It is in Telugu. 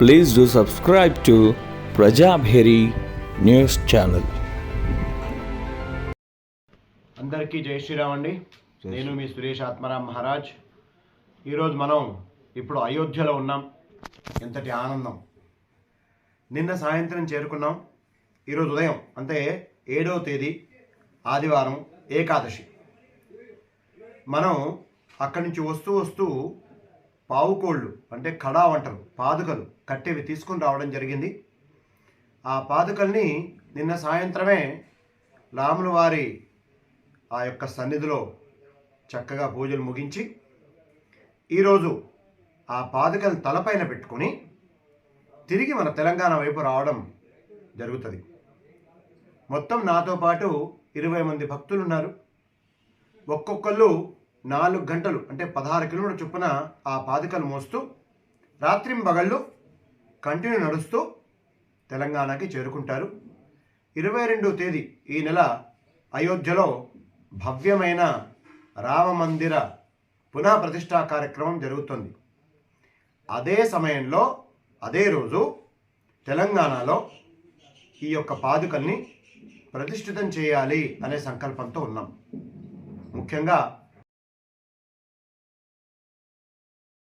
Please do subscribe to Prajabheri News Channel. అందరికీ జై శ్రీరామ్ అండి. నేను మీ సురేష్ ఆత్మారాం మహారాజ్. ఈరోజు మనం ఇప్పుడు అయోధ్యలో ఉన్నాం. ఎంతటి ఆనందం! నిన్న సాయంత్రం చేరుకున్నాం. ఈరోజు ఉదయం అంటే 7వ తేదీ ఆదివారం ఏకాదశి. మనం అక్కడి నుంచి వస్తూ పావుకోళ్ళు అంటే కడా వంటలు పాదుకలు కట్టేవి తీసుకుని రావడం జరిగింది. ఆ పాదుకల్ని నిన్న సాయంత్రమే రాముల వారి ఆ యొక్క సన్నిధిలో చక్కగా పూజలు ముగించి ఈరోజు ఆ పాదుకలు తలపైన పెట్టుకొని తిరిగి మన తెలంగాణ వైపు రావడం జరుగుతుంది. మొత్తం నాతో పాటు 20 మంది భక్తులు ఉన్నారు. ఒక్కొక్కళ్ళు 4 గంటలు అంటే 16 కిలోమీటర్ల చొప్పున ఆ పాదుకలు మోస్తూ రాత్రింబగళ్ళు కంటిన్యూ నడుస్తూ తెలంగాణకి చేరుకుంటారు. 22వ తేదీ ఈ నెల అయోధ్యలో భవ్యమైన రామమందిర పునః ప్రతిష్టా కార్యక్రమం జరుగుతుంది. అదే సమయంలో అదే రోజు తెలంగాణలో ఈ యొక్క పాదుకల్ని ప్రతిష్ఠితం చేయాలి అనే సంకల్పంతో ఉన్నాం. ముఖ్యంగా